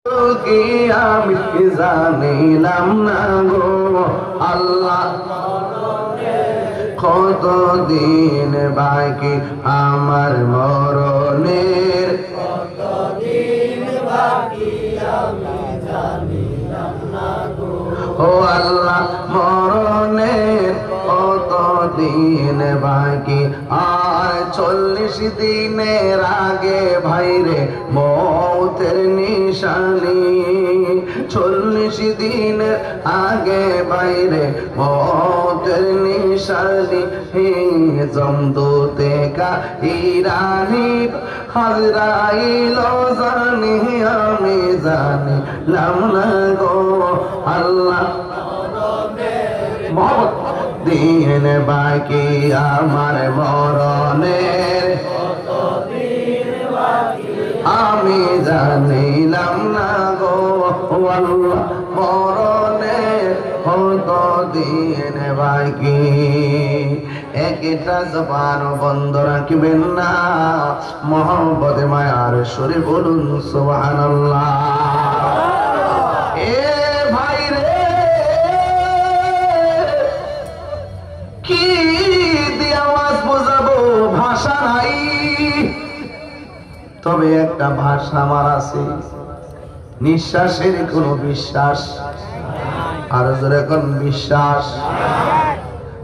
কি আমি জানিলাম না গো আল্লাহ, কতদিন বাকি আমার মরণের, ও আল্লাহ মরণের কতদিন বাকি, আর 40 দিনের আগে ভাইরে মৌতের নিশানি, 40 দিনের আগে বাইরে মৌতের নিশানি, জমদূতে কা ইরানি হাজরাইল জানি আমি জানিলাম না গো আল্লাহ, দিন বাকি আমার মরণের, আমি জানিলাম না গো আল্লাহ মরণের কতদিন বাকি। একটা জবান বন্ধ রাখবেন না, মোহাম্মদে মায়ার সুরে বলুন সুবহানাল্লাহ। এ ভাই রে, কি দিয়ে আওয়াজ বোঝাবো, ভাষা নাই, তবে একটা ভাষা আমার আছে, নিঃশ্বাসের কোনো বিশ্বাস, আর জোরে কোন বিশ্বাস।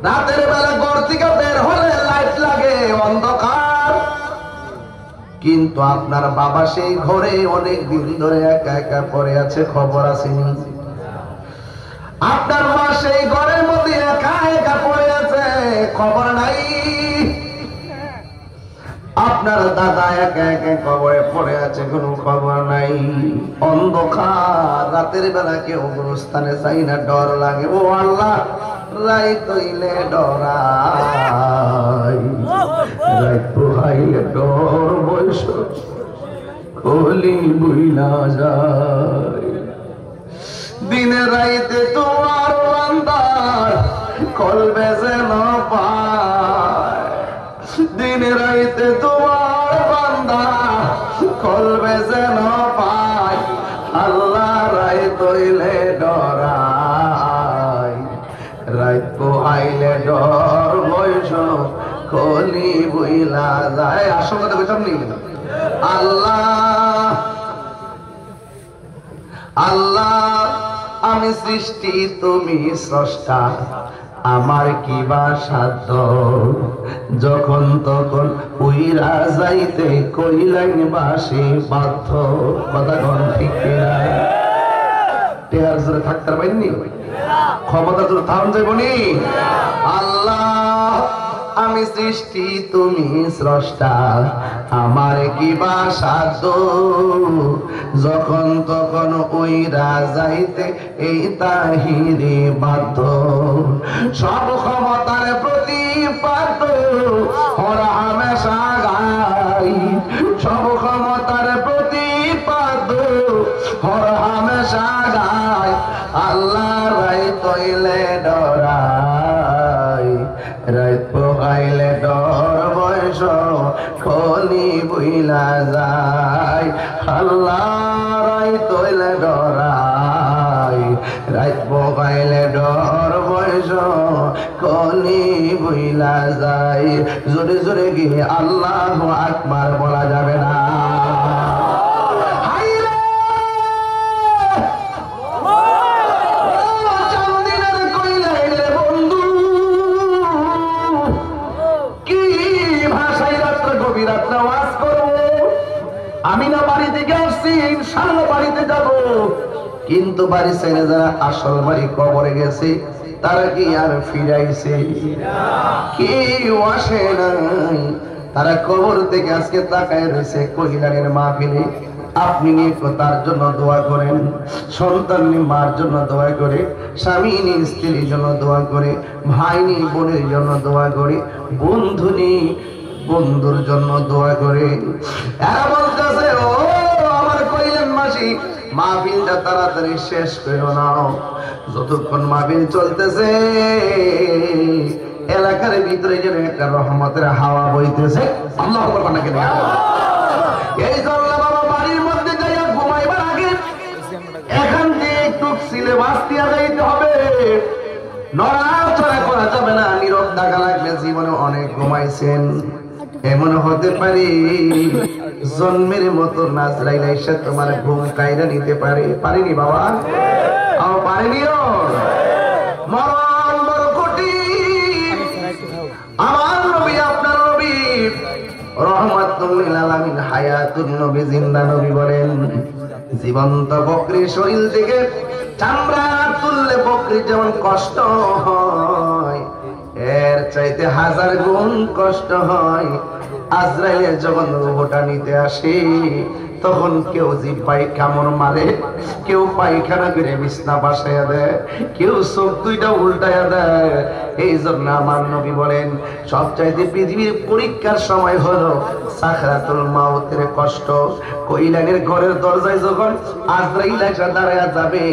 রাতের বেলা ঘর থেকে বের হলে লাইট লাগে, অন্ধকার, কিন্তু আপনার বাবা সেই ঘরে অনেক দিন ধরে একা একা পড়ে আছে, খবর আসেনি? আপনার মা সেই ঘরের মধ্যে একা একা পড়ে আছে, খবর নাই? আপনার দাদা একা একা কবরে পড়ে আছে, কোনো খবর নাই, অন্ধকার, রাতের বেলা কেউ গুরুস্থানে যাই না, ডর লাগে, ও আল্লাহ রাত হইলে ডরাই, রাত পোহাইলে ডর বৈশ কলি বুইলা যায়, দিনে রাইতে তোমার বান্দার কলবে যেন পায়, দিনে রাইতে তোমার বান্দা কলবে যেন পায়, আল্লাহ রাত হইলে ডরাই, রাত পোহাইলে ডর বৈশ কলি বুইলা যায়। আসল কথা বলতাম নি, আল্লাহ আল্লাহ আমি সৃষ্টি তুমি স্রষ্টা, আমার কি বা সাধ্য, যখন তখন উইরা যাইতে কইলাইন বাসি বাধ্য, কথা কোন ঠিক কিনা? টেয়ার জোরে থাকতে পারেননি, ক্ষমতা জোরে থাম যাইবনি। আল্লাহ আমি সৃষ্টি তুমি স্রষ্টা, আমার কি বা সাধ্য, যখন তখন উইরা যাইতে এই তাহিরে বাধ্য, সব ক্ষমতার প্রতিপাদ্য ওরা হামেশা গাই, সব ক্ষমতার প্রতিপাদ্য ওরা হামেশা গায়, আল্লাহ রাই তৈলে ডরাই, রাত পোহাইলে ডর বয়স কলি বুইলা যায়, আল্লাহ রাই তৈলে ডরাই, রাত পোহাইলে ডর বয়স কলি বুইলা যায়। জোরে জোরে গিয়ে আল্লাহু আকবার বলা যাবে না? আমি না বাড়ি থেকে আসছি, ইনশাআল্লাহ বাড়িতে যাব, কিন্তু বাড়ি ছেড়ে যারা আসল বাড়ি কবরে গেছে তারা কি আর ফিরাইছে? কেউ আসে নাই, তারা কবর থেকে আজকে তাকায় রয়েছে কহিলানের মাহফিলে। আপনি তার জন্য দোয়া করেন, সন্তান মার জন্য দোয়া করে, স্বামী স্ত্রীর জন্য দোয়া করে, ভাই বোনের জন্য দোয়া করে, বন্ধুর জন্য দোয়া করে। এরা বলতেছে, ও আমার কইলেন মাসি, মাহফিলটা তাড়াতাড়ি শেষ করো না, যতক্ষণ মাহফিল চলতেছে এলাকার ভিতরে যেন একটা রহমতের হাওয়া বইতেছে। আল্লাহু আকবার, নাকি এই জন্য বাবা বাড়ির মধ্যে যাইয়া ঘুমাইবার আগে বাঁচতে যাইতে হবে, নড়াচড়া করা যাবে না, নীরব থাকা লাগবে। জীবনে অনেক ঘুমাইছেন, এমন হতে পারে জন্মের মতো নাজরাইল এসে তোমার ঘুম কায়দা নিতে পারে। পারিনি বাবা, পারিনিও। মরণ বড় কঠিন। আমার নবী, আপনার নবী রহমাতুল লিল আলামিন, হায়াতুন নবী, জিন্দা নবী বলেন, জীবন্ত বকরির শরীর থেকে চামড়া তুললে বকরির যেমন কষ্ট হয়, এর চাইতে 1000 গুণ কষ্ট হয় আজরাইলের যখন রূহটা নিতে আসে। তখন কেউ জিহ্বায় কামড় মারে, কেউ পায়খানা করে বিছনা বাসাইয়া দেয়, কেউ চোখ দুইটা উল্টাইয়া দেয়। এই জন্য আমার নবী বলেন, সবচাইতে পৃথিবীর পরীক্ষার সময় হলো সাকরাতুল মাউতের কষ্ট। কইলানের ঘরের দরজায় যখন আজরাইল এসে দাঁড়ায়া যাবে,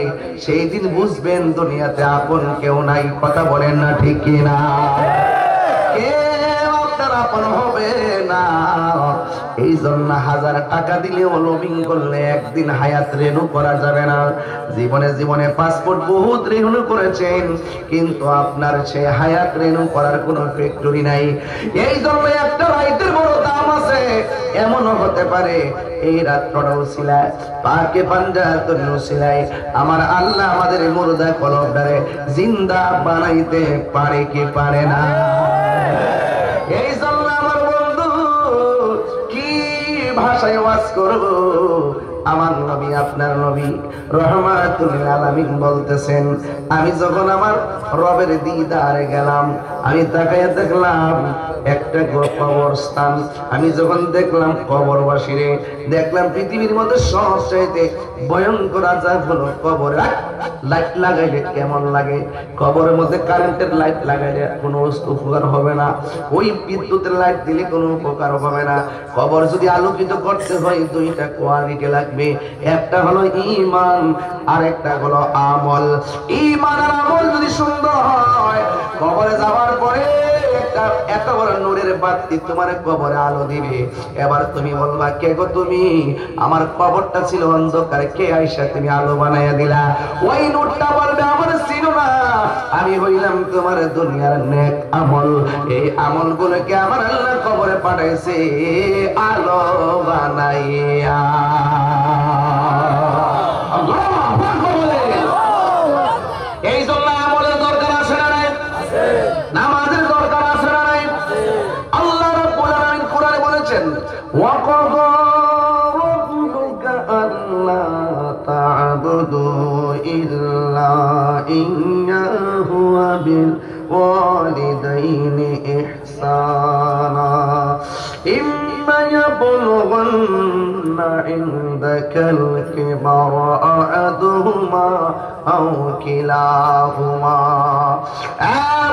সেই দিন বুঝবেন দুনিয়াতে আপন কেউ নাই। কথা বলেন না ঠিক কিনা? কেউ আপনার আপন হবে না। এই জন্য 1000 টাকা দিলেও লোভিং করলে একদিন হায়াত রেনু করা যাবে না। জীবনে জীবনে পাসপোর্ট বহুত রেনু করেছেন, কিন্তু আপনার সে হায়াত রেনু করার কোনো ফ্যাক্টরি নাই। এই জন্য একটা রাইতের বড় দাম আছে। এমনও হতে পারে এই রাতটাও ছিলায় পাকে পাঞ্জাতুন নুসিলাই আমার আল্লাহ আমাদের মুর্দা কলবটারে জিন্দা বানাইতে পারে কি পারে না? এই জন্য আমার বন্ধু কি ভাষায় ওয়াজ করব? আমার নবী, আপনার নবী রহমাতুল লিল আলামিন বলতেছেন, আমি যখন আমার রবের দিদারে গেলাম, আমি তাকায়া দেখলাম একটা কবরস্থান। আমি যখন দেখলাম কবরবাসীরে, দেখলাম পৃথিবীর মধ্যে সবচাইতে ভয়ঙ্কর আযাব হলো কবরে লাইট লাগাইলে কেমন লাগে। কবরের মধ্যে কারেন্টের লাইট লাগাইলে কোনো উপকার হবে না, ওই বিদ্যুতের লাইট দিলে কোনো উপকার হবে না। কবর যদি আলোকিত করতে হয় দুইটা কোয়ালিটি লাগবে, একটা হলো ঈমান আর একটা হলো আমল। ঈমান আর আমল যদি সুন্দর হয়, কবরে যাওয়ার পরে একটা এত বড় নূরের বাতি তোমার কবরে আলো দিবে। এবার তুমি বলবা, কে গো তুমি? আমার কবরটা ছিল অন্ধকার, কে আইসা তুমি আলো বানাইয়া দিলা? ওই নূরটা বলবে, আমার ছিল না, আমি হইলাম তোমার দুনিয়ার নেক আমল। এই আমল গুলোকে আমার আল্লাহ কবরে পাঠাইছে আলো বানাইয়া। এই জন্য আমলের দরকার আছে না নাই? নামাজের দরকার আছে না নাই? আল্লাহ রাব্বুল আলামিন কোরআনে বলেছেন, ওয়াকাদা রাব্বুকা আল্লা তা'বুদু ইল্লা ইয়্যাহু ওয়া বিল ওয়ালিদাইনি ইহসানা ইম্মা ইয়াবলুগান্না ইনদাকাল কিবারা আহাদুহুমা আও কিলাহুমা।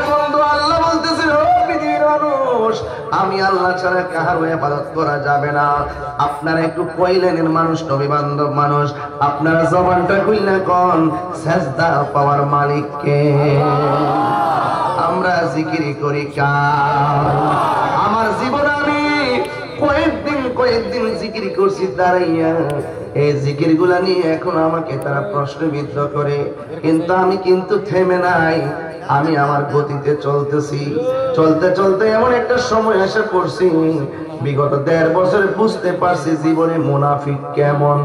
বন্ধু, আল্লাহ বলতেছে, ও পৃথিবীর মানুষ, আমি আল্লাহ ছাড়া কাহারও ইবাদত করা যাবে না। আপনারা একটু কইলেনের মানুষ, নবী বান্ধব মানুষ, আপনারা জবানটা কইলা কোন সেজদা পাওয়ার মালিক কে? আমরা জিকির করি কার? আমার জীবনে আমি কয়েকদিন জিকির করছি দাঁড়াইয়া, এই জিকির গুলা নিয়ে এখন আমাকে তারা প্রশ্নবিদ্ধ করে, কিন্তু আমি কিন্তু থেমে নাই। আমি আমার গতিতে চলতেছি। চলতে চলতে এমন একটা সময় এসে পড়ছি, বিগত 1.5 বছরে বুঝতে পারছি জীবনে মুনাফিক কেমন।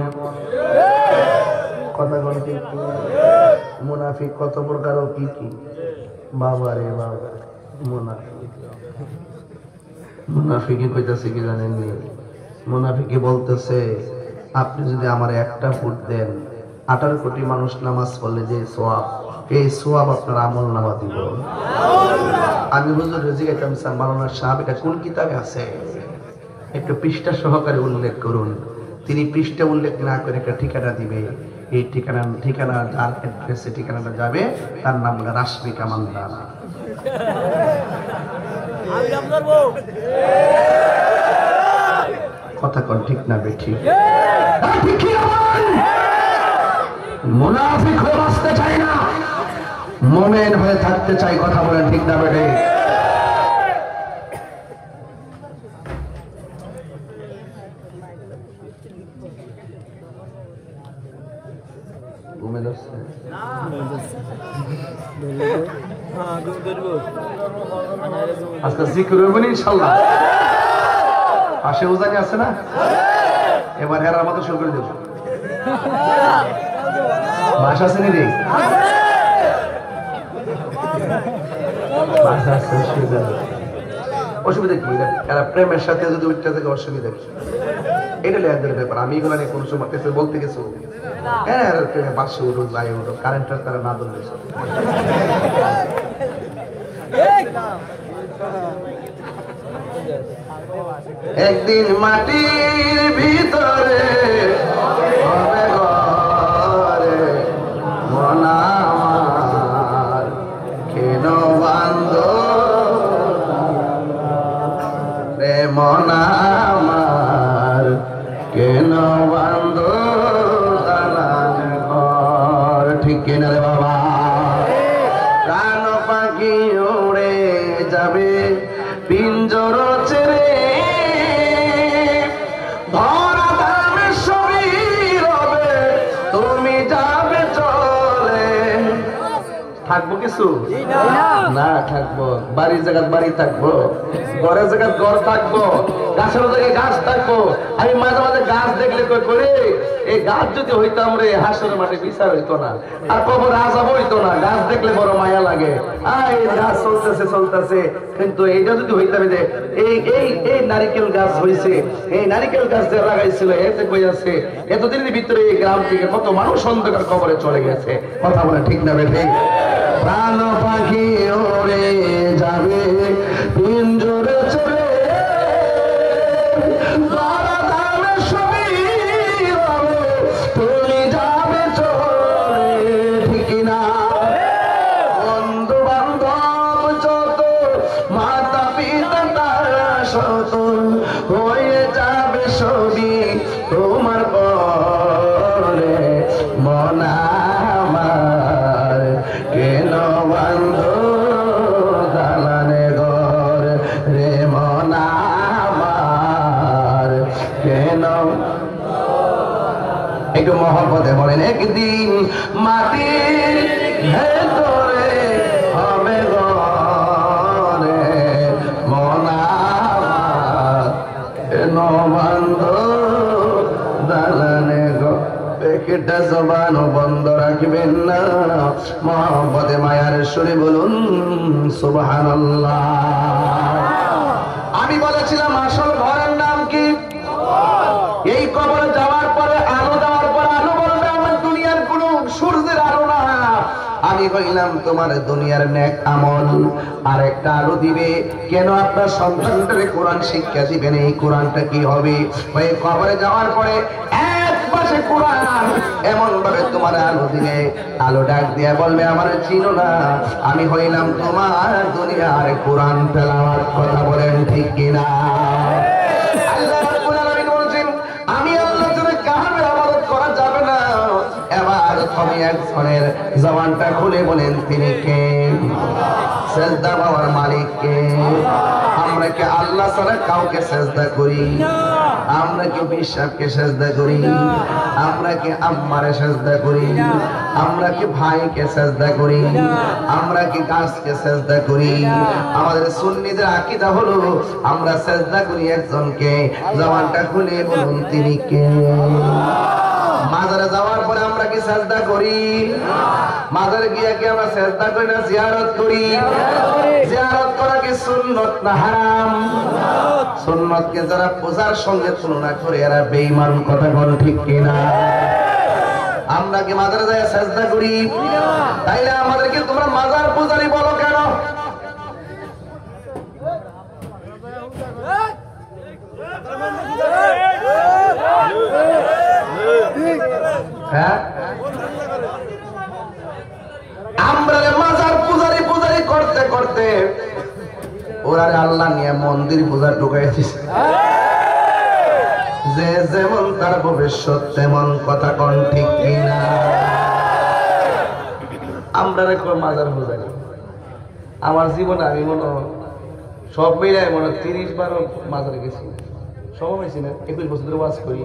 কথা বল, মুনাফিক কত প্রকার ও কি কি? বাবা রে বাবা, মুনাফিকে কইতাছে কি জানেন? মুনাফিকে বলতেছে, আপনি যদি আমার একটা ফুট দেন, 18 কোটি মানুষ নামাজ পড়লে যে সওয়াব, এই সওয়াব আপনার আমল নামা দিব। আমি হুজুর জিজ্ঞাসা করলাম, মাওলানা সাহেব, এটা কোন কিতাবে আছে? একটু পৃষ্ঠা সহকারে উল্লেখ করুন। তিনি পৃষ্ঠা উল্লেখ না করে একটা ঠিকানা দিবে। এই ঠিকানা যার অ্যাড্রেসে ঠিকানাটা যাবে, তার নাম হলো রাশমি কামানদার। কথা কোন ঠিক না বেঠি? মুনাফিক হয়ে বাঁচতে চাই না, মুমিন হয়ে থাকতে চাই। কথা বলেন ঠিক না বেঠি? ঘুমে যাচ্ছে আজকে জিকির হইব না ইনশাআল্লাহ। পাশে উজানি আছে না, এবার হেরার মতো শুরু করে দেব। বাসা আছে নি রে? বাসা আছে, অসুবিধা কি? এরা প্রেমের সাথে যদি উঠতে থাকে অসুবিধা কি? এটা লেয়াদের ব্যাপার। আমি এগুলো নিয়ে কোনো সময় কিছু বলতে গেছি, হ্যাঁ প্রেমে বাসে উঠো যাই উঠো, কারেন্টের তারা না ধরলে একদিন মাটির ভিতরে হবে ঘরে মন আমার কেন বান্ধ রে মন আমার কেন বান্ধ দালান ঘর। ঠিক কিনা রে বাবা? প্রাণ পাখি উড়ে যাবে পিঞ্জর ছেড়ে, ধরা দামে সবই রবে তুমি যাবে চলে। থাকবো কিছু না, থাকবো বাড়ির জায়গায় বাড়ি থাকবো, ঘরের জায়গায় ঘর থাকবো, গাছের জায়গায় গাছ থাকবো। আমি মাঝে মাঝে গাছ দেখলে কই করে এই গাছ যদি হইতাম রে হাসরের মাঠে বিচার হইতো না, আর কবর আযাব হইতো না। গাছ দেখলে বড় মায়া লাগে, এই গাছ চলতেছে চলতেছে, কিন্তু এইটা যদি হইতাম যে এই এই এই নারিকেল গাছ হইছে, এই নারিকেল গাছ যে লাগাইছিল এতে কই আছে, এতদিনের ভিতরে এই গ্রাম থেকে কত মানুষ অন্ধকার কবরে চলে গেছে। কথা বলে ঠিক না বেঠে? প্রাণ পাখি ওরে যাবে পিঞ্জরে চলে, তুমি যাবে চলে। ঠিক না? বন্ধু বান্ধব যত, মাতা পিতা তারা শত, হয়ে যাবে সবই তোমার পরে। মন আমার কেন বান্ধ দালানে ঘর রে মন আমার কেন। একটু মহব্বতে বলেন, একদিন মাটির ভেতরে হবে ঘরে মন আমার কেন বান্ধ দালানে ঘর। একটা জবান বন্ধ রাখবেন না, মহব্বতে মায়ার সুরে বলুন সুবহানাল্লাহ। আমি বলেছিলাম আসল ঘরের নাম কি? এই কবরে যাওয়ার পরে আলো দেওয়ার পরে আলো বলবে আমার দুনিয়ার কোন সূর্যের আলো না, আমি কইলাম তোমার দুনিয়ার নেক আমল। আর একটা আলো দিবে কেন? আপনার সন্তানদের কোরআন শিক্ষা দিবেন। এই কোরআনটা কি হবে? ওই কবরে যাওয়ার পরে এক পাশে কোরআন এমন ভাবে তোমার আলো দিবে, আলো ডাক দিয়া বলবে আমার চিনো না, আমি হইলাম তোমার দুনিয়ার কোরআন তেলাওয়াত। কথা বলেন ঠিক কিনা? আল্লাহ রাব্বুল আলামিন বলেন আমি আল্লাহ ছাড়া কারো ইবাদত করা যাবে না। এবার তুমি একজনের জবানটা খুলে বলেন তিনি কে? সেজদা পাওয়ার মালিক কে? আমরা কি আল্লাহ ছাড়া কাউকে সেজদা করি? আমরা কি বিশ্বাসকে সেজদা করি? আমরা কি আম্মারে সেজদা করি? আমরা কি ভাইকে সেজদা করি? আমরা কি গাছকে সেজদা করি? আমাদের সুন্নিদের আকীদা হলো আমরা সেজদা করি একজনকে। জবানটা খুলে বলুন তিনি কে? মাজারে যাওয়ার পরে আমরা কি সেজদা করি? মাজারে গিয়ে কি আমরা সেজদা করি না জিয়ারত করি? জিয়ারত করা কি সুন্নত না হারাম? সুন্নতকে যারা পূজার সঙ্গে তুলনা করে এরা বেঈমান। কথা বল ঠিক কিনা? আমরা কি মাজারে যায় সেজদা করি? তাইলে আমাদেরকে তোমরা মাজার পূজারি বলো কেন? হ্যাঁ, আমরা মাজার পূজারি পূজারি করতে করতে ওরা আল্লাহ নিয়ে মন্দির পূজা ঢুকাই দিছে। যে যেমন তার ভবিষ্যৎ তেমন। কথা কোন ঠিক কিনা? আমরা মাজার পূজারি। আমার জীবনে আমি মনে সব মিলাই মনে 30 বার মাজারে গেছি। সব হয়েছি না, 21 বছর ধরে ওয়াজ করি,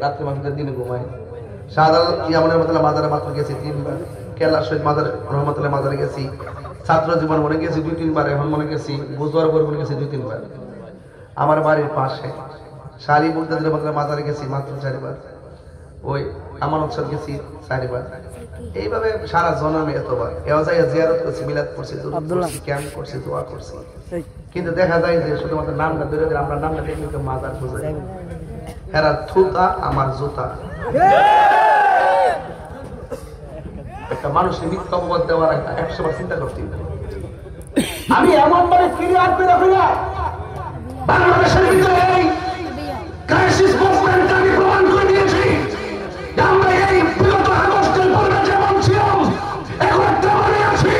রাত্রে মানুষদের দিনে ঘুমাই। শাহজালাল ইয়ামনের রহমতুল্লাহ মাজারে মাত্র গেছি 3 বার, কেল্লা শহীদ মাজার রহমতুল্লাহ মাজারে গেছি, ছাত্র জীবন মনে গেছি 2-3 বার, এখন মনে গেছি বুধবার মনে গেছি 2-3 বার। আমার বাড়ির পাশে শাহী মুক্তাদির রহমতুল্লাহ মাজারে গেছি মাত্র 4 বার, ওই আমার উৎসব গেছি 4 বার। এইভাবে সারা জন্মে এতবার এও যাই জিয়ারত করছি, মিলাদ করছি, ক্যাম্প করছি, দোয়া করছি, কিন্তু দেখা যায় যে শুধুমাত্র নামটা ধরে ধরে আমরা নামটা দেখলে তো মাজার বুঝাই। এরা থুতা আমার জুতা। একটা মানুষের মিথ্যা অপবাদ দেওয়ার একটা 100বার চিন্তা করতে হবে। আমি এমন ভাবে ক্লিয়ার করে রাখি না, বাংলাদেশের ভিতরে এই ক্রাইসিস মুভমেন্ট আমি প্রমাণ করে দিয়েছি যে আমরা এই বিগত আগস্টের পরে যেমন ছিলাম এখন তেমনই আছি।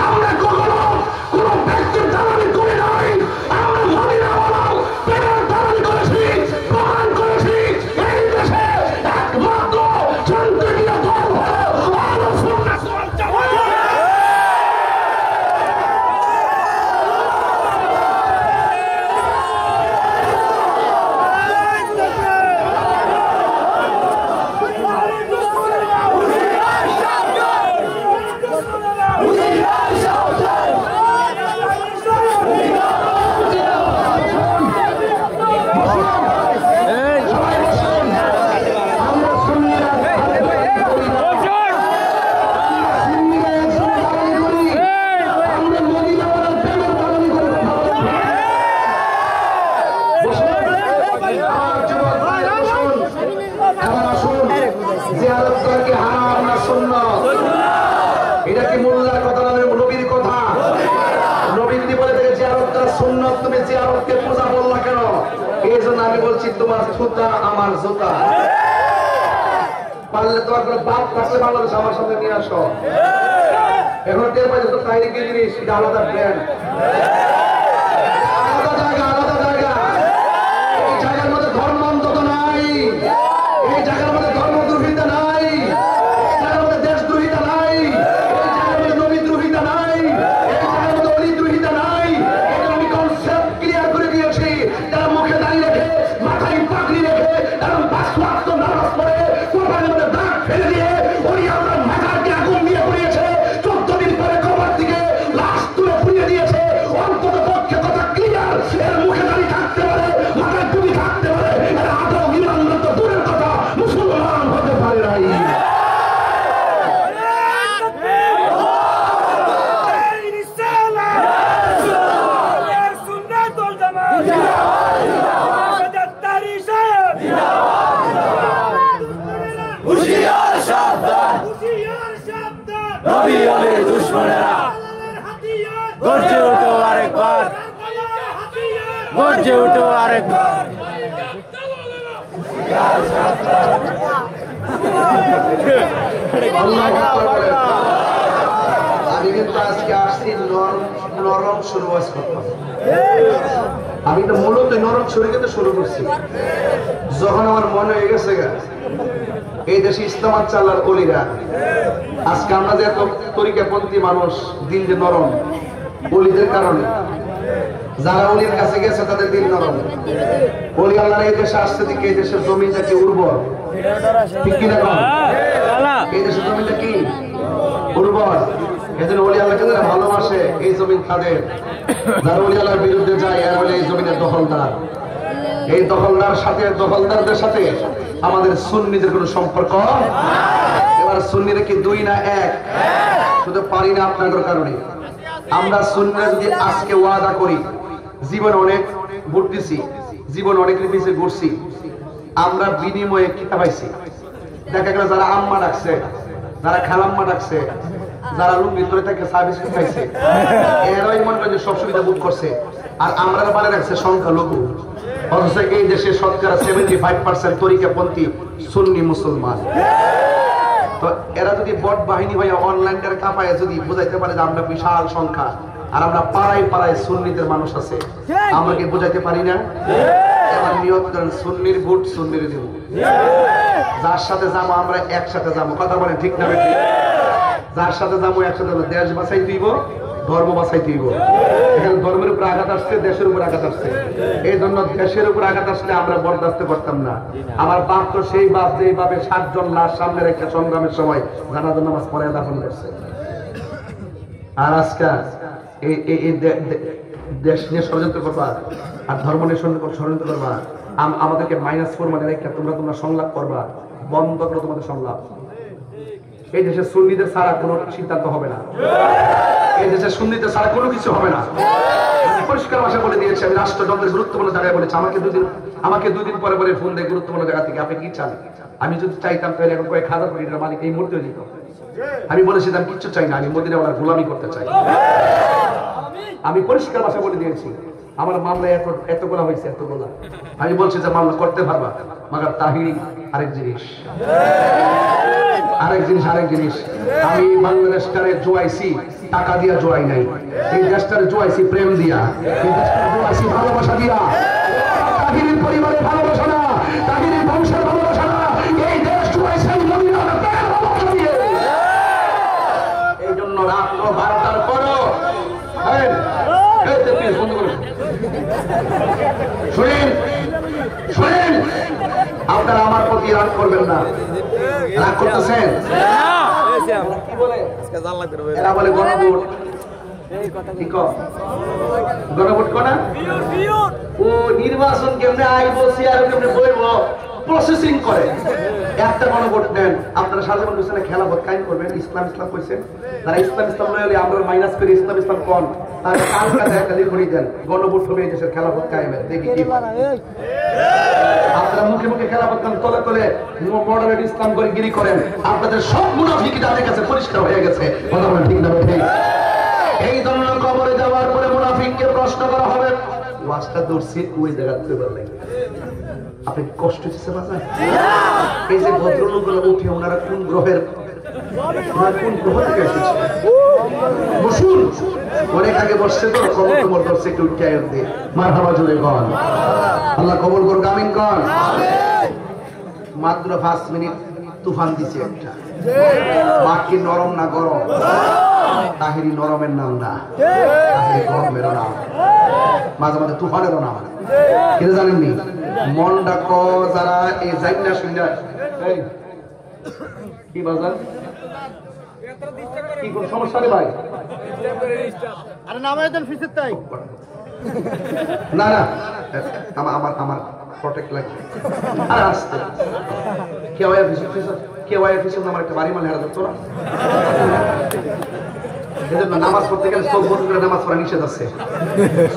আমরা কখনো কোন ব্যক্তির দালালি করি নাই, আমরা মদিনা বলো প্রেমের দালালি করেছি, প্রমাণ করেছি এই দেশে একমাত্র শান্তিপ্রিয় দল হলো আহলে সুন্নাত ওয়াল জামাত। এটা কি মোল্লার কথা না, নবীর কথা? নবী বলে থেকে জিয়ারতটা সুন্নাত, তুমি জিয়ারতকে পূজা বললা কেন? এই জন্য আমি বলছি তোমার জুতা আমার জুতা। পারলে তোমার কোনো বাপ থাকলে বাংলাদেশ আমার সাথে নিয়ে আসো। এখন টের পাই তো তাইরিকে জিনিস, এটা আলাদা ব্র্যান্ড, আলাদা জায়গা, আলাদা জায়গা। এই জায়গার মধ্যে ধর্ম অন্তত নাই, এই জায়গার মধ্যে ধর্মদ্রোহিতা নাই, এই জায়গার মধ্যে দেশদ্রোহিতা নাই, এই জায়গার মধ্যে নবীদ্রোহিতা নাই, এই জায়গার মধ্যে অলিদ্রোহিতা নাই। এটা আমি কনসেপ্ট ক্লিয়ার করে দিয়েছি। তারা মুখে দাঁড়িয়ে রেখে, মাথায় পাগড়ি রেখে, এবং 5 ওয়াক্ত নামাজ পড়ে কোরবানির মধ্যে দাগ ফেলে দিয়ে উনি আপনার মাথাকে আগুন দিয়ে পুড়িয়েছে, 14 দিন পরে কবর থেকে লাশ তুলে পুড়িয়ে দিয়েছে। অন্তত পক্ষে কথা ক্লিয়ার, এর মুখে দাঁড়িয়ে থাকতে পারে, মাথায় টুপি থাকতে পারে, এর আদৌ ইমানদার তো দূরের কথা, মুসলমান হতে পারে নাই। গর্জে উঠো আরেকবার, গর্জে উঠো আরেকবার। আমি কিন্তু আজকে আসছি নরম শুরু করতাম। আমি তো মূলত নরম শুরু কিন্তু শুরু করছি যখন আমার মনে হয়ে গেছে এই দেশে ইসলামাত চাল্লার অলিরা, আজকে আমরা যে এত তরিকাপন্থী মানুষ, দিন যে নরম অলিদের কারণে। যারা অলির কাছে গেছে তাদের দিন নরম। অলি আল্লাহ এই দেশে আসছে দিকে এই দেশের জমিটা কি উর্বর, ঠিক কিনা? এই দেশের জমিটা কি উর্বর? এজন্য অলি আল্লাহকে যারা ভালোবাসে এই জমিন তাদের, যারা অলি আল্লাহর বিরুদ্ধে যায় এরা হলে এই জমিনের দখলদার। এই দখলদার সাথে, দখলদারদের সাথে আমাদের সুন্নিদের কোনো সম্পর্ক। এবার সুন্নিরা কি 2 না 1? শুধু পারি না আপনাদের কারণে। আমরা সুন্নিরা যদি আজকে ওয়াদা করি, জীবন অনেক ঘুরতেছি, জীবন অনেক পিছিয়ে ঘুরছি, আমরা বিনিময়ে কি পাইছি? দেখা গেল যারা আম্মা ডাকছে, যারা খালাম্মা ডাকছে, যারা লুঙ্গি ধরে থেকে সার্ভিস পাইছে, এরাই মনে করে সব সুবিধা বুক করছে, আর আমরা বাড়ি রাখছে সংখ্যালঘু। অথচ এই দেশে শতকরা 75% তরিকাপন্থী সুন্নি মুসলমান। তো এরা যদি বট বাহিনী হয়ে অনলাইনের কাপায় যদি বুঝাইতে পারে যে আমরা বিশাল সংখ্যা, আর আমরা পাড়ায় পাড়ায় সুন্নিদের মানুষ আছে, আমরা কি বুঝাইতে পারি না? এবার নিয়ত করেন সুন্নির ভোট সুন্নির দেব, যার সাথে যাবো আমরা একসাথে যাবো। কথা বলেন ঠিক না? যার সাথে যাবো একসাথে দেশ বাঁচাই দিব, ধর্ম বাঁচাইতে হইব। এখানে ধর্মের উপর আঘাত আসছে, দেশের উপর আঘাত আসছে। এই জন্য দেশের উপর আঘাত আসলে আমরা বরদাস্ত করতাম না। আমার বাপ তো সেই বাপ যেভাবে 7 জন লাশ সামনে রেখে সংগ্রামের সময় জানাজার নামাজ পড়ে দাফন করছে। আর আজকে দেশ নিয়ে ষড়যন্ত্র করবা আর ধর্ম নিয়ে ষড়যন্ত্র করবা, আমাদেরকে -4 মানে রেখে তোমরা সংলাপ করবা, বন্ধ করো তোমাদের সংলাপ। এই দেশে সুন্নিদের ছাড়া কোনো সিদ্ধান্ত হবে না, এই দেশে সুন্নিদের ছাড়া কোনো কিছু হবে না। পরিষ্কার ভাষা বলে দিয়েছে, আমি রাষ্ট্রযন্ত্রের গুরুত্বপূর্ণ জায়গায় বলেছি। আমাকে দুদিন পরে পরে ফোন দেয় গুরুত্বপূর্ণ জায়গা থেকে, আপনি কি চান? আমি যদি চাইতাম তাহলে এখন কয়েক হাজার কোটি টাকার মালিক এই মুহূর্তে দিত। আমি বলেছিলাম কিচ্ছু চাই না, আমি মদিনাওয়ালার গোলামি করতে চাই। আমি পরিষ্কার ভাষা বলে দিয়েছি। আমার মামলা এতগুলা হয়েছে, এতগুলা। আমি বলছি যে মামলা করতে পারবা, মাগার তাহিরি আরেক জিনিস। আমি বাংলাদেশটারে জোয়াইছি টাকা দিয়া, জোয়াই নাই। এই দেশটারে জোয়াইছি প্রেম দিয়া, এই দেশটারে জোয়াইছি ভালোবাসা দিয়া। তাহিরির পরিবারের ভালোবাসা না, তাহিরির বংশের ভালোবাসা না, এই দেশ জোয়াইছে মদিনার ভালোবাসা দিয়ে। এই জন্য রাত্র 12টার পরও শুনেন, আপনারা আমার প্রতি রাগ করবেন না। রাগ করতেছেন? এরা বলে গণভোট। গণভোট করা ও নির্বাচন কেমনে আইব, সিআর কেমনে বইব, প্রসেসিং করে। একটা গণভোট নেন, আপনারা সাধারণ হোসেনে খেলাফত কায়েম করবেন, ইসলাম কইছেন। তারা ইসলাম লইলে আমরা মাইনাস করে ইসলাম কোন তার কালকা একটা লিখে দেন, গণভোট হবে এই দেশের খেলাফত কায়েমের। দেখি কি আপনারা মুখে মুখে খেলাফত কায়েম, তলে তলে মডারেট ইসলাম করে গিরি করেন। আপনাদের সব মুনাফিকি তাদের কাছে পরিষ্কার হয়ে গেছে। কথা বলেন ঠিক না? এই জন্য কবরে যাওয়ার পরে মুনাফিককে প্রশ্ন করা হবে, ওয়াজটা দূরছি ওই জায়গা থেকে বললেন আপনি কষ্ট হচ্ছে বাজার। এই যে ভদ্রলোকগুলো উঠে ওনারা কোন গ্রহের, কোন গ্রহ থেকে এসেছে? বসুন, অনেক আগে বসছে তো, কবর কবর করছে একটু উঠে আয় দিয়ে মারহাবা জোরে গন, আল্লাহ কবর করুক, আমিন গন। মাত্র 5 মিনিট তুফান দিছে একটা। মাটি নরম না গরম? তাহিরি নরমের নাম না, তাহিরি গরমেরও নাম, মাঝে মাঝে তুফানেরও নাম। কিন্তু জানেননি মন ডাকো যারা এই জাইনা শুননা কি বাজার কি কোন সমস্যা রে ভাই? আরে নামায় দেন ফিসের তাই না না, আমার প্রটেক্ট লাগবে। আর আসতে কেউ আমার একটা বাড়ি মানে হারা যাচ্ছে না। এজন্য নামাজ পড়তে গেলে চোখ বন্ধ করে নামাজ পড়া নিষেধ আছে।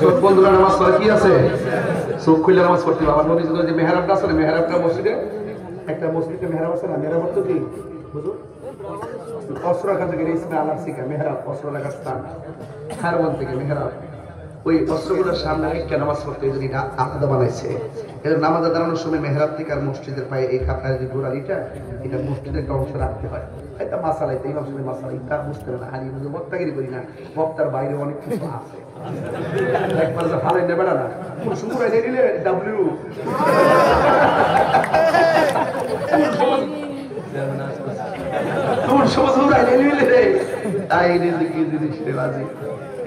চোখ বন্ধ করে নামাজ পড়া কি আছে? চোখ খুলে নামাজ পড়তে হবে। আমার নদী যে মেহরাবটা আছে না, মেহরাবটা মসজিদে একটা মসজিদে মেহরাব আছে না, মেহরাব তো কি বুঝো অস্ত্র রাখা থেকে ইসমে আলার শিখা মেহরাব, অস্ত্র রাখার স্থান খারবন থেকে মেহরাব। ওই অস্ত্রগুলোর সামনে রেখে নামাজ পড়তে এই জন্য আলাদা বানাইছে। এর নামাজে দাঁড়ানোর সময় মেহরাব থেকে আর মসজিদের পায়ে এই কাপড়ের যে গোড়ালিটা, এটা মসজিদের একটা অংশ রাখতে হয়। এটা মাসালা, এই মাসে মাসালা এটা বুঝতে না, হারিয়ে বুঝে বক্তাগিরি করি না। বক্তার বাইরে অনেক কিছু আছে, একবার যে ফালাই নেবে না শুকুরাই নিলে ডাব্লিউ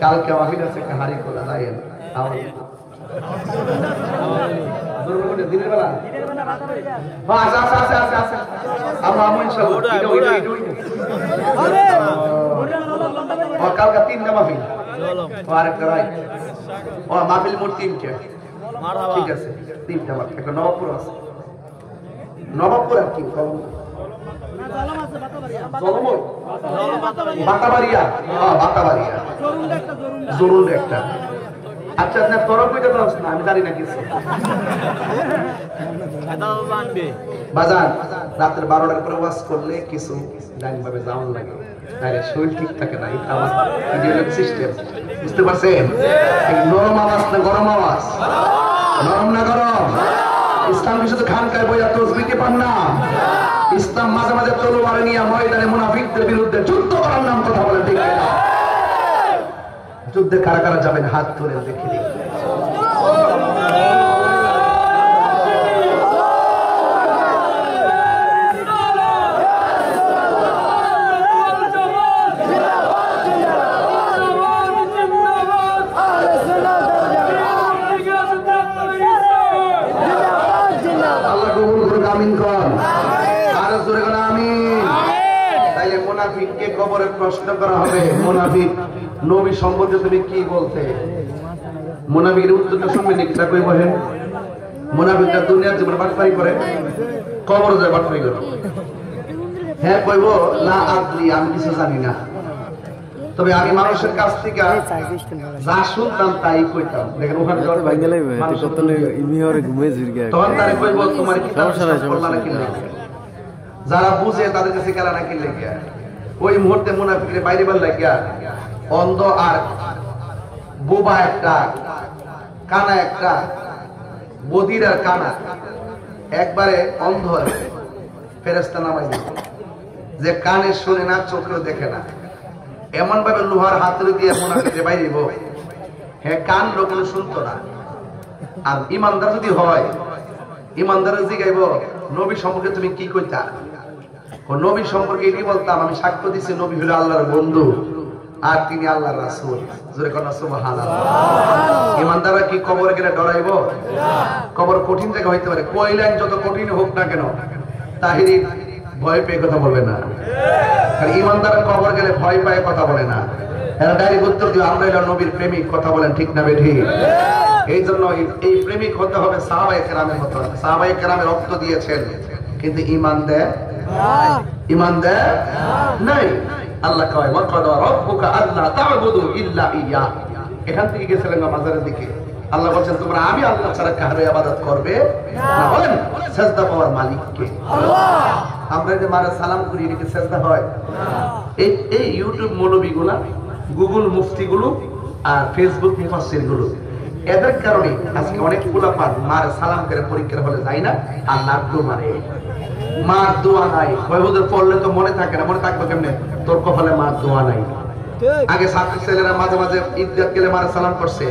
কালকে মাহিন আছে হারি খোলা লাইন দিনের বেলা কালকে 3টা মাহফিল, আরেকটা রাই মাহফিল মোট 3টে। ঠিক আছে 3টা মাহফিল, একটা নবাবপুর আছে। নবাবপুর আর কি বাতাবাড়িয়া, বাতাবাড়িয়া জরুন একটা। আচ্ছা আপনার তরফ কইতে পারছ না, আমি জানি না কিছু। বাজার রাতের 12টার পরে ওয়াজ করলে কিছু ডাইন ভাবে যাওয়ার লাগে, তাহলে শরীর ঠিক থাকে না। এটা আমার ইডিওলজি সিস্টেম, বুঝতে পারছেন? নরম আওয়াজ না গরম আওয়াজ? নরম না গরম? ইসলাম শুধু খানকায় বইয়া তসবিকে পান না, ইসলাম মাঝে মাঝে তলোয়ার নিয়ে ময়দানে মুনাফিকদের বিরুদ্ধে যুদ্ধ করার নাম। কথা বলে ঠিক না? যুদ্ধে কারা কারা যাবেন হাত তুলে দেখে দিন। মুনাফিককে কবরে প্রশ্ন করা হবে, মুনাফিক নবী সম্পর্কে তুমি কি বলতে? মুনাফিকের উত্তরটা শুনবেন একটা কই বলেন। মুনাফিকরা দুনিয়ার জীবনে বাটপারি করে, কবরে যায় বাটপারি করে। হ্যাঁ কইব না আদরি, আমি কিছু জানি না, তবে আমি মানুষের কাছ থেকে যা শুনতাম তাই কইতাম। দেখেন ওখানে তখন তারে কইব তোমার কি নাকি, যারা বুঝে তাদের কাছে গেলা নাকি লেগে ওই মুহূর্তে মুনাফিকরে বাইরে বার লাগিয়া অন্ধ আর বোবা একটা কানা, একটা বদির আর কানা একবারে অন্ধ ফেরেশতা নামাই দিল, যে কানে শুনে না চোখেও দেখে না, এমন ভাবে লোহার হাতুড়ি দিয়ে মুনাফিকরে বাইরে দিব। হ্যাঁ কান লোকগুলো শুনতো না। আর ইমানদার যদি হয়, ইমানদারের জিগাইব নবী সম্পর্কে তুমি কি কইতা? নবী সম্পর্কে এটি বলতাম, আমি সাক্ষ্য দিচ্ছি নবী হলো আল্লাহর বন্ধু আর তিনি আল্লাহর রাসূল। জোরে কোন সুবহানাল্লাহ। ইমানদাররা কি কবরে গেলে ডরাইব? কবর কঠিন জায়গা হইতে পারে, কইলেন যত কঠিন হোক না কেন তাহিরি ভয় পেয়ে কথা বলবে না। কারণ ইমানদার কবর গেলে ভয় পায় কথা বলে না, এরা ডাইরেক্ট উত্তর দিও আমরা হলো নবীর প্রেমিক। কথা বলেন ঠিক না বেঠিক? এই জন্য এই প্রেমিক হতে হবে সাহাবায়ে কেরামের মতো। সাহাবায়ে কেরামের রক্ত দিয়েছেন কিন্তু ঈমান দেয়, ঈমান দেয় নাই। আল্লাহ কয় ওয়াকাদা রাব্বুকা আল্লা তা'বুদু ইল্লা ইয়্যা। এখান থেকে গেছিলেন মাজারের দিকে। আল্লাহ বলেন তোমরা আমি আল্লাহ ছাড়া কারো ইবাদত করবে না। বলেন সিজদা পাওয়ার মালিক কে? আল্লাহ। আমরা যে মারা সালাম করি এটাকে সিজদা হয়? এই ইউটিউব মৌলবীগুলা, গুগল মুফতিগুলো আর ফেসবুক মুফাসসিরগুলো, এদের কারণে আজকে অনেক পোলাপান মার সালাম করে পরীক্ষার হলে যায় না, আল্লাহর দোয়া মারে। মার দোয়া নাই, কয়বছর পড়লে তো মনে থাকে না, মনে থাকবে কেমনে? তোর কপালে মার দোয়া নাই। আগে ছাত্র ছেলেরা মাঝে মাঝে ঈদগাহ গেলে মার সালাম করছে,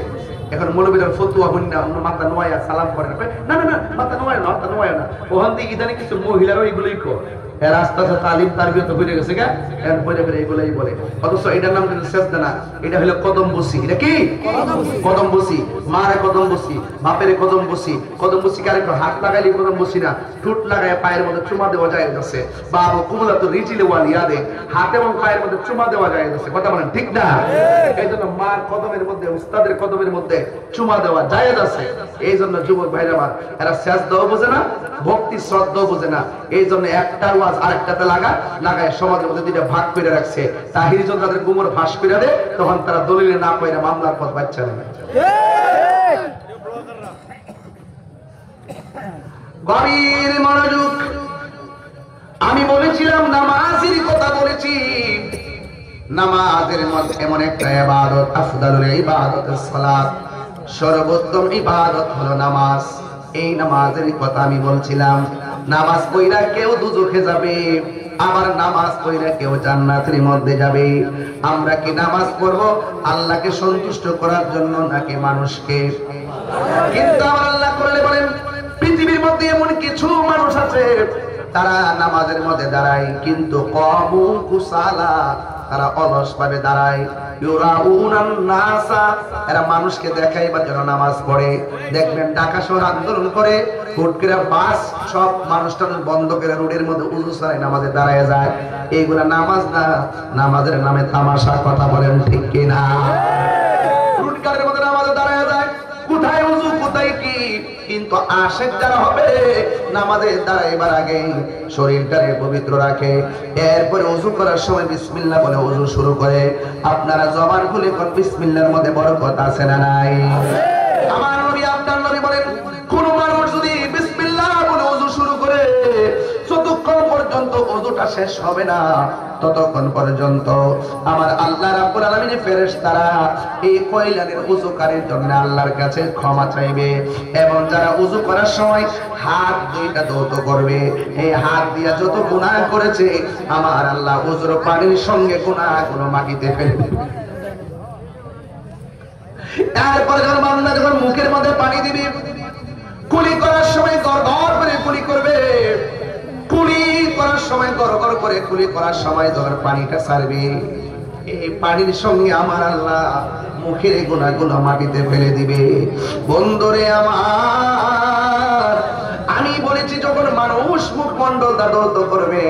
এখন মৌলবীরা ফতুয়া হন্না মাথা নোয়া সালাম করে না, না না মাথা নোয়া না, মাথা নোয়া না। ওখান থেকে ইদানি কিছু মহিলারাও এগুলোই কর, এর আস্তে আস্তে তালিম তারবিয়ত হয়ে গেছে গা, এর পরে পরে এগুলাই বলে। অথচ এটার নাম কিন্তু সিজদা না, এটা হলো কদম বসি। এটা কি কদম বসি? মারে কদম বসি, বাপের কদম বসি। কদম বসি কারে হাত লাগাইলে কদম বসি না, ঠোঁট লাগায় পায়ের মধ্যে চুমা দেওয়া যায় আছে। বাবু কুমলা তো রিজিলে ওয়ালিয়া দে, হাতে এবং পায়ের মধ্যে চুমা দেওয়া যায় আছে। কথা বলেন ঠিক না? এই জন্য মার কদমের মধ্যে, উস্তাদের কদমের মধ্যে চুমা দেওয়া জায়েজ আছে। এই জন্য যুবক ভাইরা আমার, এরা সিজদাও বোঝে না, ভক্তি শ্রদ্ধাও বোঝে না। এই জন্য একটা ওয়াজ আরেকটাতে লাগায় সমাজের মধ্যে দুইটা ভাগ করে রাখছে। তাহিরি যখন তাদের গুমর ফাঁস করে দেয় তখন তারা দলিলে না পাইরা মামলার পথ বাচ্চা নেয়। গভীর মনোযোগ। আমি বলেছিলাম নামাজের কথা বলেছি। নামাজের মধ্যে এমন একটা ইবাদত, আফদালুল ইবাদাতুস সালাত, সর্বোত্তম ইবাদত হলো নামাজ। এই নামাজের কথা আমি বলছিলাম। নামাজ পড়া কেউ দুজখে যাবে, আবার নামাজ পড়া কেউ জান্নাতের মধ্যে যাবে। আমরা কি নামাজ পড়ব আল্লাহকে সন্তুষ্ট করার জন্য নাকি মানুষকে? কিন্তু আমার আল্লাহ করলে বলেন পৃথিবীর মধ্যে এমন কিছু মানুষ আছে তারা নামাজের মধ্যে দাঁড়ায় কিন্তু কামু কুসালা, তারা অলস ভাবে দাঁড়ায়। ইউরাউনান নাসা, এরা মানুষকে দেখাইবার জন্য নামাজ পড়ে। দেখবেন ঢাকা শহর আন্দোলন করে, হুট করে বাস সব মানুষটা বন্ধ করে রোডের মধ্যে উজু ছাড়াই নামাজে দাঁড়ায় যায়। এইগুলা নামাজ না, নামাজের নামে তামাশা। কথা বলেন ঠিক কিনা? রুটকারের মধ্যে নামাজে দাঁড়ায় যায়, কোথায় উজু কোথায় কি। কিন্তু আশেক যারা হবে নামাজে দাঁড়াইবার আগে শরীরটাকে পবিত্র রাখে, এরপরে ওযু করার সময় বিসমিল্লাহ বলে ওযু শুরু করে। আপনারা জবান খুলে কোন বিসমিল্লাহর মধ্যে বরকত আছে না নাই? আমার নবী আপনার নবী বলেন কোন মানুষ যদি বিসমিল্লাহ বলে ওযু শুরু করে যতক্ষণ পর্যন্ত ওযুটা শেষ হবে না ততক্ষণ পর্যন্ত আমার আল্লাহ রাব্বুল আলামিনের ফেরেশতারা এই কয়লানের ওযুকারীর জন্য আল্লাহর কাছে ক্ষমা চাইবে। এবং যারা ওযু করার সময় হাত দুইটা ধৌত করবে, এই হাত দিয়া যত গুনাহ করেছে আমার আল্লাহ ওযুর পানির সঙ্গে গুনাহগুলো মাটিতে ফেলবে। তারপরে যখন বান্দা যখন মুখের মধ্যে পানি দিবে, কুলি করার সময় গড়গড় করে কুলি করবে, কুলি করার সময় গড়গড় করে কুলি করার সময় যখন পানিটা ছাড়বে, এই পানির সঙ্গে আমার আল্লাহ মুখের গুনাহগুলো মাটিতে ফেলে দিবে। বন্ধুরে আমার, আমি বলেছি বলেছি যখন মানুষ মুখমণ্ডল দাদত করবে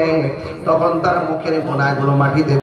তখন তার মুখের গুনাহগুলো মাটিতে